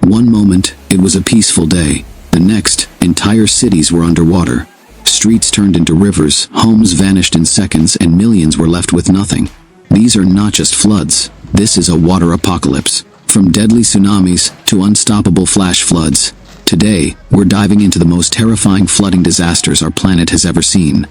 One moment, it was a peaceful day. The next, entire cities were underwater. Streets turned into rivers, homes vanished in seconds, and millions were left with nothing. These are not just floods. This is a water apocalypse. From deadly tsunamis to unstoppable flash floods. Today, we're diving into the most terrifying flooding disasters our planet has ever seen.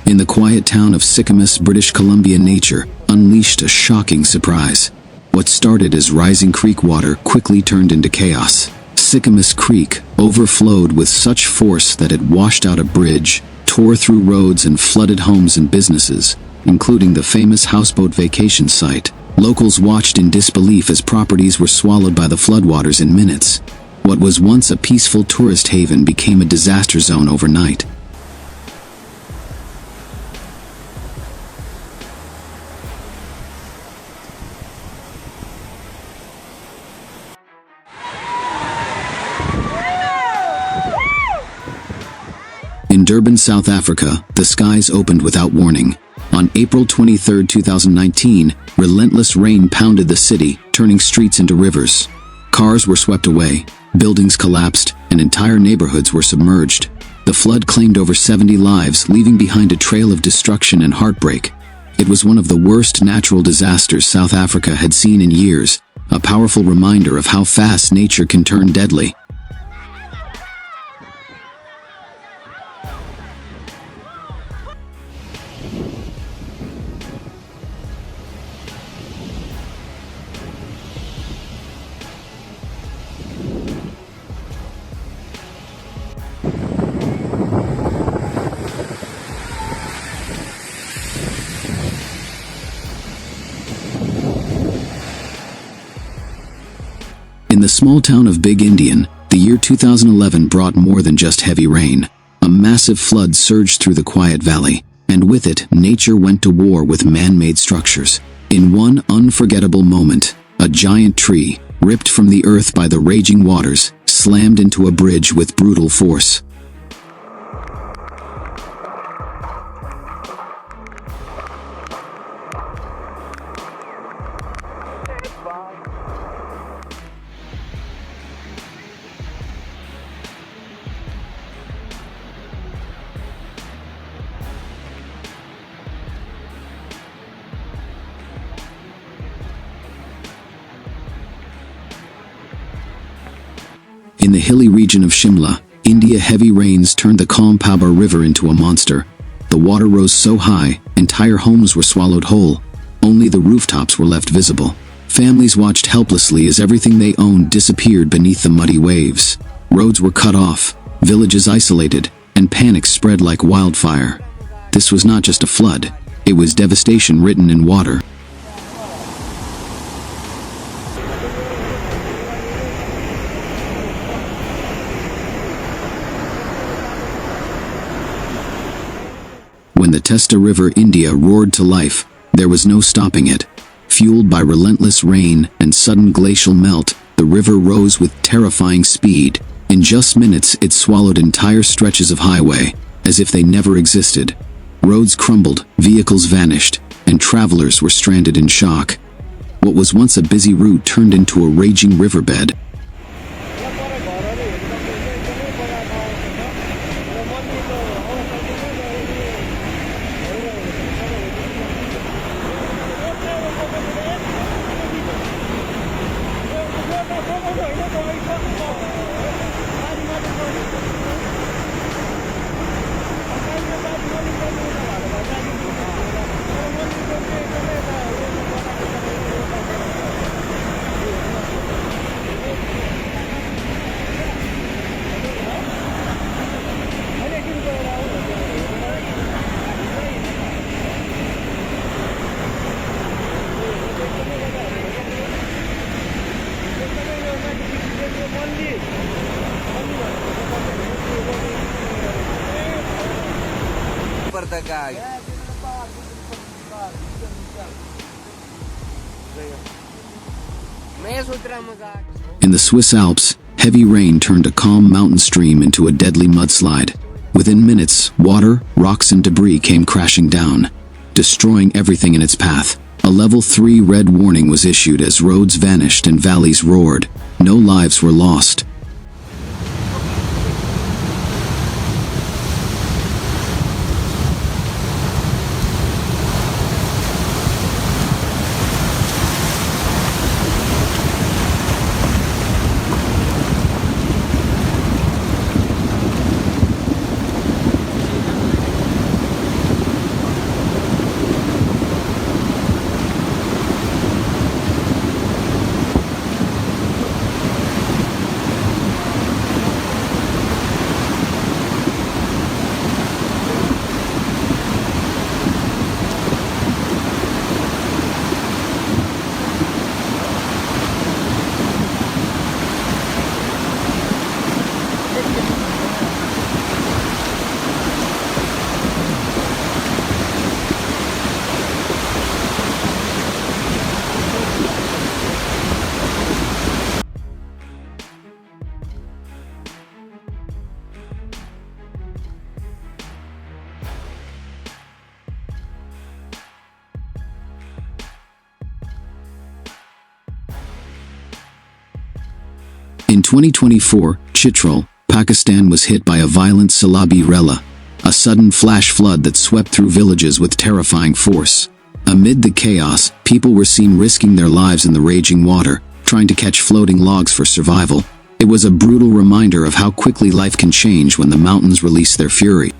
In the quiet town of Sicamous, British Columbia, nature unleashed a shocking surprise. What started as rising creek water quickly turned into chaos. Sicamous Creek overflowed with such force that it washed out a bridge, tore through roads, and flooded homes and businesses, including the famous houseboat vacation site. Locals watched in disbelief as properties were swallowed by the floodwaters in minutes. What was once a peaceful tourist haven became a disaster zone overnight. In Durban, South Africa, the skies opened without warning. On April 23, 2019, relentless rain pounded the city, turning streets into rivers. Cars were swept away, buildings collapsed, and entire neighborhoods were submerged. The flood claimed over 70 lives, leaving behind a trail of destruction and heartbreak. It was one of the worst natural disasters South Africa had seen in years, a powerful reminder of how fast nature can turn deadly. In the small town of Big Indian, the year 2011 brought more than just heavy rain. A massive flood surged through the quiet valley, and with it, nature went to war with man-made structures. In one unforgettable moment, a giant tree, ripped from the earth by the raging waters, slammed into a bridge with brutal force. In the hilly region of Shimla, India, heavy rains turned the calm Pabbar River into a monster. The water rose so high, entire homes were swallowed whole. Only the rooftops were left visible. Families watched helplessly as everything they owned disappeared beneath the muddy waves. Roads were cut off, villages isolated, and panic spread like wildfire. This was not just a flood, it was devastation written in water. When the Testa River, India, roared to life, there was no stopping it. Fueled by relentless rain and sudden glacial melt, the river rose with terrifying speed. In just minutes, it swallowed entire stretches of highway, as if they never existed. Roads crumbled, vehicles vanished, and travelers were stranded in shock. What was once a busy route turned into a raging riverbed. In the Swiss Alps, Heavy rain turned a calm mountain stream into a deadly mudslide. Within minutes, water, rocks and debris came crashing down, destroying everything in its path. A level 3 red warning was issued as roads vanished and valleys roared. No lives were lost. In 2024, Chitral, Pakistan was hit by a violent Selabi Rela, a sudden flash flood that swept through villages with terrifying force. Amid the chaos, people were seen risking their lives in the raging water, trying to catch floating logs for survival. It was a brutal reminder of how quickly life can change when the mountains release their fury.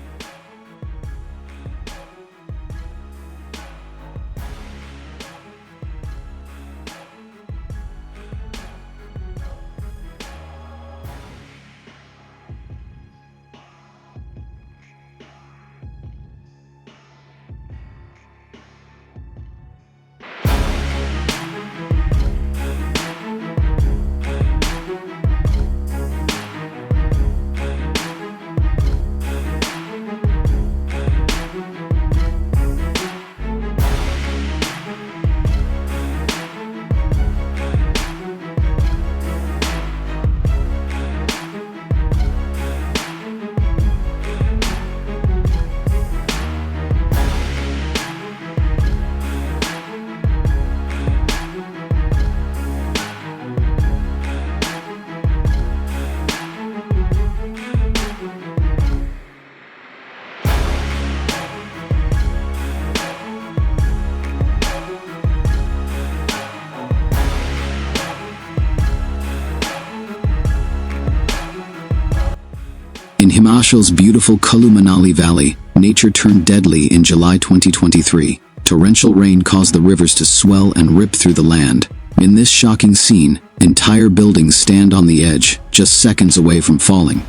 In Himachal's beautiful Kullu Manali Valley, nature turned deadly in July 2023. Torrential rain caused the rivers to swell and rip through the land. In this shocking scene, entire buildings stand on the edge, just seconds away from falling.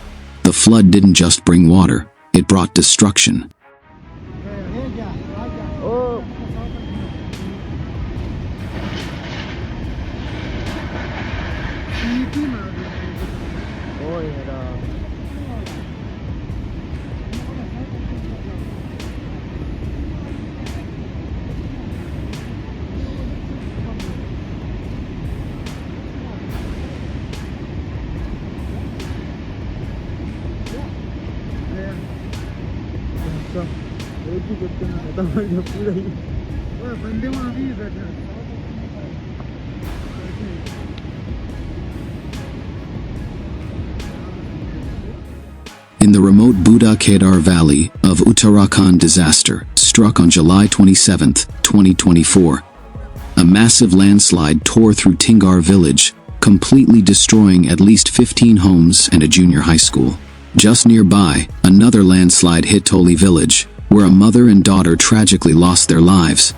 The flood didn't just bring water, it brought destruction. In the remote Buddha Kedar Valley of Uttarakhand, disaster struck on July 27, 2024. A massive landslide tore through Tingar village, completely destroying at least 15 homes and a junior high school. Just nearby, another landslide hit Toli village, where a mother and daughter tragically lost their lives.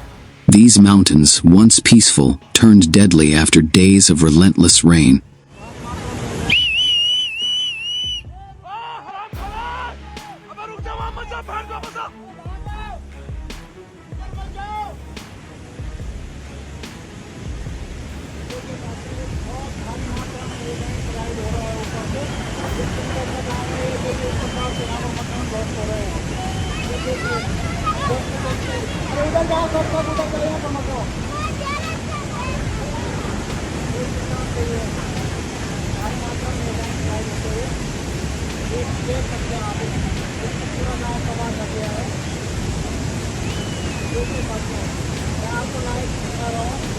These mountains, once peaceful, turned deadly after days of relentless rain. सकते हैं आप पूरा गाँव तबाह कर दिया है। देखिए बच्चों, मैं आपको लाइव दिखा रहा हूँ।